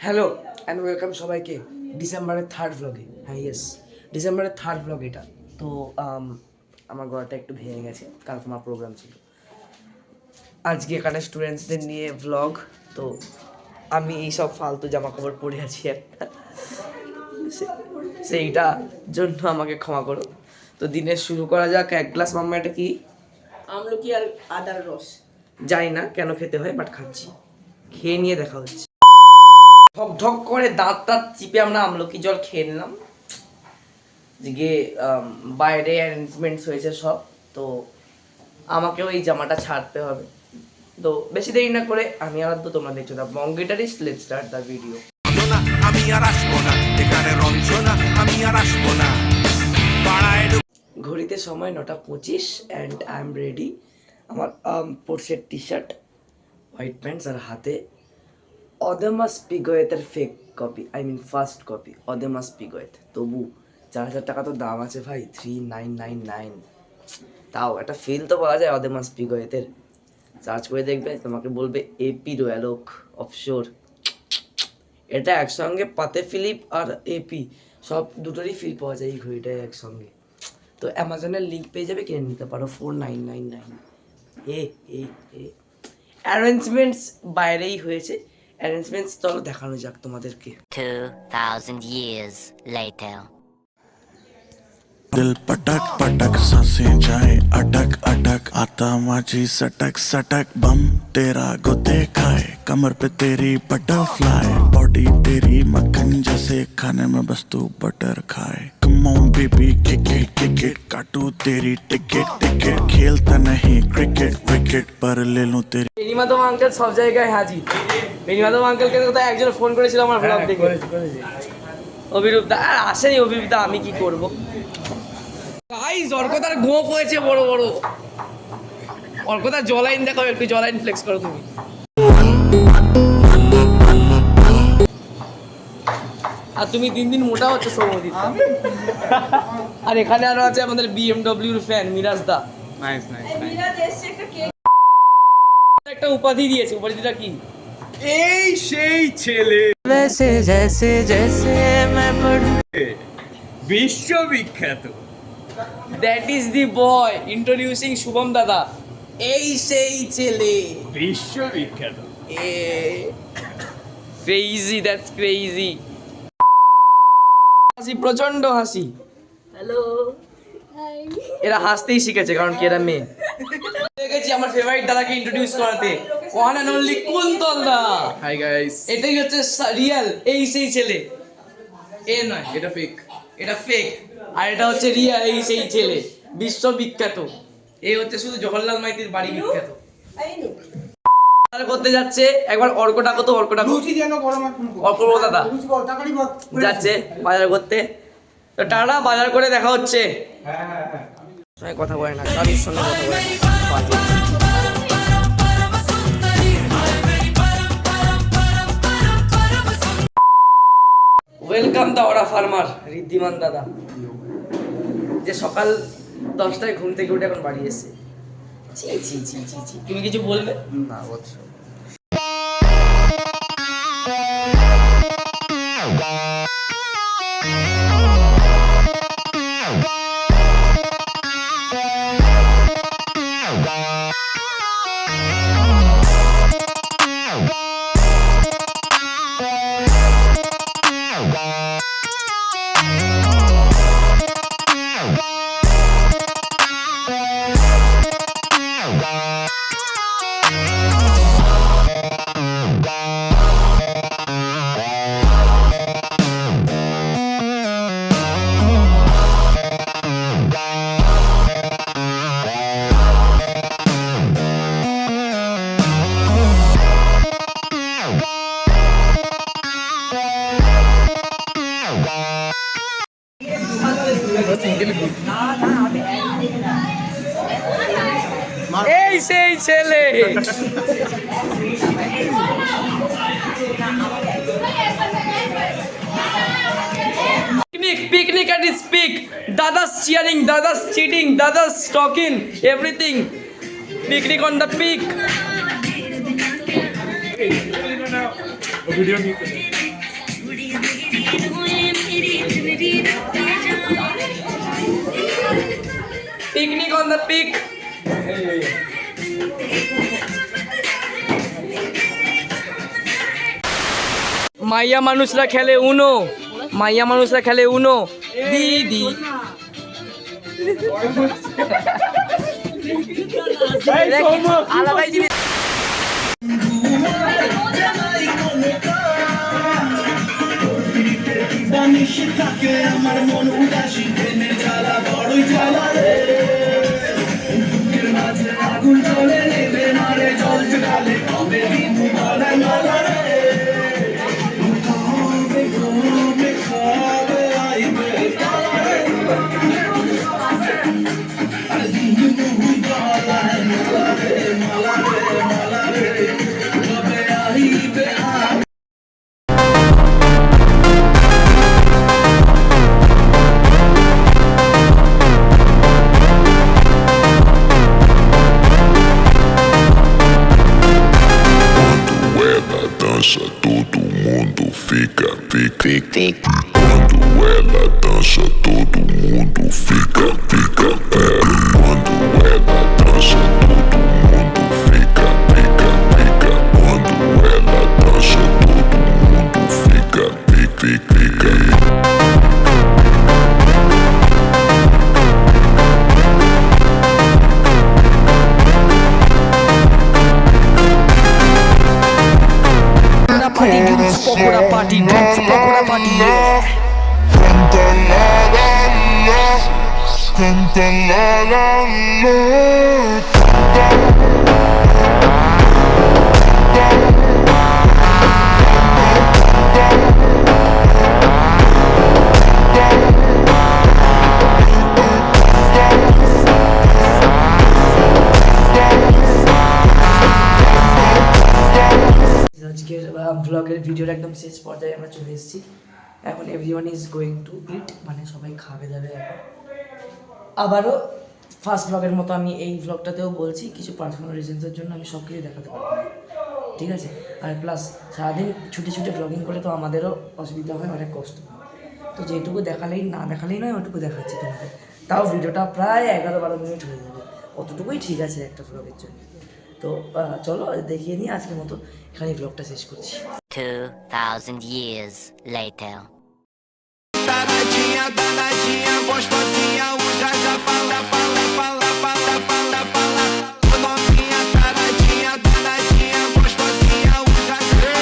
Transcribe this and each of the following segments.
Hello and welcome সবাইকে ডিসেম্বরের third ব্লগে। হ্যাঁ ইয়েস, ডিসেম্বরের থার্ড ব্লগ এটা। তো আমার গলাটা একটু ভেঙে গেছে, কাল আমার প্রোগ্রাম ছিল। আজকে এখানে স্টুডেন্টসদের নিয়ে ব্লগ। তো আমি এইসব ফালতু জামা কাপড় পরে আছি একটা, সেইটা জন্য আমাকে ক্ষমা করো। তো দিনের শুরু করা যাক। এক গ্লাস মাম্মা, এটা কি? আমলকি আর আদার রস। জানি না কেন খেতে হয়, বাট খাচ্ছি। খেয়ে নিয়ে দেখা হচ্ছে। ঢক ঢক করে দাঁত চিপে আমরা আমলকি জল খেয়ে নিলাম। গিয়ে বাইরে অ্যারেঞ্জমেন্টস হয়েছে সব, তো আমাকেও এই জামাটা ছাড়তে হবে। তো বেশি দেরি না করে আমি আর তো তোমরা দেখছো না Bong guitarist, let's start the video. আমি আর আসবো না এখানে রঞ্জনা, আমি আর আসবো না। ঘড়িতে সময় 9:25 অ্যান্ড আই এম রেডি। আমার পোর্সের টি শার্ট, হোয়াইট প্যান্টস আর হাতে অদেমাস পিগোয়েতের fake copy, I mean first copy Audemars Piguet. তবু 4,000 টাকা তো দাম আছে ভাই, 3999। তাও একটা ফিল তো পাওয়া যায় অদেমাস পিগোয়েতের। সার্চ করে দেখবে, তোমাকে বলবে এপি রয়্যাল ওক অফশোর। এটা একসঙ্গে পাতে ফিলিপ আর এপি সব দুটোরই ফিল পাওয়া যায় এই ঘড়িটায় একসঙ্গে। তো অ্যামাজনের লিঙ্ক পেয়ে যাবে, কিনে নিতে পারো 4999। অ্যারেঞ্জমেন্টস বাইরেই হয়েছে। অ্যারেঞ্জমেন্টস চলো দেখানো যাক তোমাদেরকে। 2000 years later. दिल पटक पटक सांसें जाए अटक अटक, आता माझी सटक सटक, बम तेरा गोते खाए, कमर पे तेरी बटरफ्लाई, बॉडी तेरी मक्खन जैसे, खाने में बस तू बटर खाए। Come on baby kick it, काटू तेरी टिकट टिकट, खेलता नहीं क्रिकेट विकेट, पर ले लूं तेरी। বেনিমাধব আঙ্কেল সব জায়গায় হাজির। বেনিমাধব আঙ্কেলকে কোথায় একজন ফোন করেছিল আমার ব্লগ দেখে। অভিরূপ দা আর আসেনি। অভিরূপ দা আমি কি করব গাইস, অর্কতার গোপ হয়েছে বড় বড়। অর্কতার জলাইন দেখো, একটু জলাইন ফ্লেক্স করো তুমি। আর তুমি দিন দিন মোটা হচ্ছে সৌমদীপ। আর এখানে আরো আছে আমাদের বিএমডব্লিউর ফ্যান মিরাজ দা। নাইস নাইস একটা উপাধি দিয়েছে। উপাধিটা কি? এই সেই ছেলে वैसे जैसे जैसे मैं पढ़ूं, বিশ্ববিখ্যাত। That is the boy introducing Shubham দাদা। এই সেই ছেলে, বিশ্ববিখ্যাত। Crazy, that's crazy. হাসি, প্রচন্ড হাসি। হ্যালো, এরা হাসতেই শিখেছে, কারণ কি এরা মেয়ে। দেখেছি আমার ফেভারিট দাদাকে ইন্ট্রোডিউস করাতে, one and only Kuntal da. Hi guys. এটাই হচ্ছে রিয়েল এই সেই ছেলে। এ নয়, এটা ফেক। এটা ফেক। আর এটা হচ্ছে রিয়েল এই সেই ছেলে, বিশ্ববিখ্যাত। এই হচ্ছে শুধু জওহরলাল মাইতির বাড়ি বিখ্যাত। করতে যাচ্ছে একবার অর্ক ডাকো তো, অর্ক ডাকো। অর্ক দাদা যাচ্ছে বাজার করতে। তো টাটা, বাজার করে দেখা হচ্ছে। সঙ্গে কথা বলে না, কারোর সঙ্গে কথা বলে না। ওয়েলকাম দা ওরা ফার্মার ঋদ্ধিমান দাদা, যে সকাল 10টায় ঘুম থেকে উঠে এখন বাড়ি এসে। ছি ছি ছি ছি ছি। তুমি কিছু বলবে? না বলছ। এই সেই ছেলে। Picnic at its peak. Dada's cheering, Dada's cheating, Dada's talking, everything. Picnic on the peak. Video নিতে Picnic on the peak. মাইয়া মানুষরা খেলে উনো, মাইয়া মানুষরা খেলে উনো। দিদি আলাদাই জিনিস। Dança, todo mundo fica, fica. Quando ela dança, todo mundo fica, fica. Quando ela dança, todo mundo fica, fica, fica. Quando ela dança, todo mundo fica, fica, fica. Pokora party, pokora party, yeah. Canta la la la, canta la la আজকের ব্লগের ভিডিওর একদম শেষ পর্যায়ে আমরা চলে এসেছি। এখন এভরিওয়ান ইজ গোয়িং টু ইট, মানে সবাই খাবে যাবে এখন। আবারও ফার্স্ট ব্লগের মতো আমি এই ব্লগটাতেও বলছি, কিছু পার্সোনাল রিজনসের জন্য আমি সব কিছু দেখাতে পারবো না, ঠিক আছে? আর প্লাস সারাদিন ছুটে ছুটে ব্লগিং করলে তো আমাদেরও অসুবিধা হয়, অনেক কষ্ট হয়। তো যেটুকু দেখালেই না দেখালেই নয়, ওটুকু দেখাচ্ছি তোমাদের। তাও ভিডিওটা প্রায় 11-12 মিনিট হয়ে যাবে, অতটুকুই ঠিক আছে একটা ব্লগের জন্য। তো চলো দেখিয়ে নিই, আজকের মতো এখানে ব্লগটা শেষ করছি। 2000 years later. Taradinha, danadinha, gostosinha, usa já fala, fala, fala, fala, fala, fala. Novinha, taradinha, danadinha, gostosinha, usa já.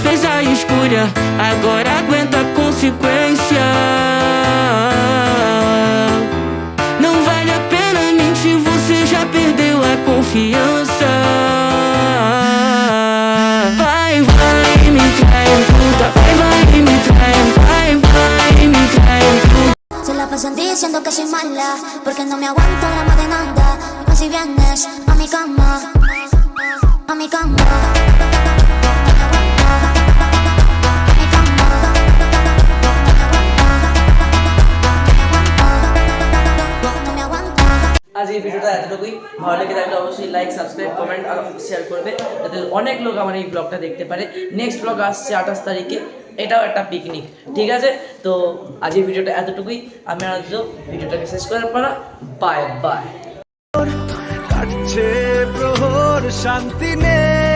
Fez a escolha, agora aguenta a consequência. Não vale a pena mentir, você já perdeu a confiança. Vai, vai, me trai, puta. Vai, vai, me trai, vai, vai, me trai, puta. Se la pasan diciendo que soy mala, porque no me aguanto drama de nada. Y más si vienes a mi cama, a mi cama. আজ এই ভিডিওটা এতটুকুই। ভালো লেগে থাকলে অবশ্যই like, subscribe, comment আর share করবে, যাতে অনেক লোক আমার এই ব্লগটা দেখতে পারে। নেক্সট ব্লগ আসছে 28 তারিখে, এটাও একটা পিকনিক, ঠিক আছে? তো আজ এই ভিডিওটা এতটুকুই। আমি আজ ভিডিওটাকে শেষ করার পর বাই বাই। কাটছে প্রহর শান্তি নেই।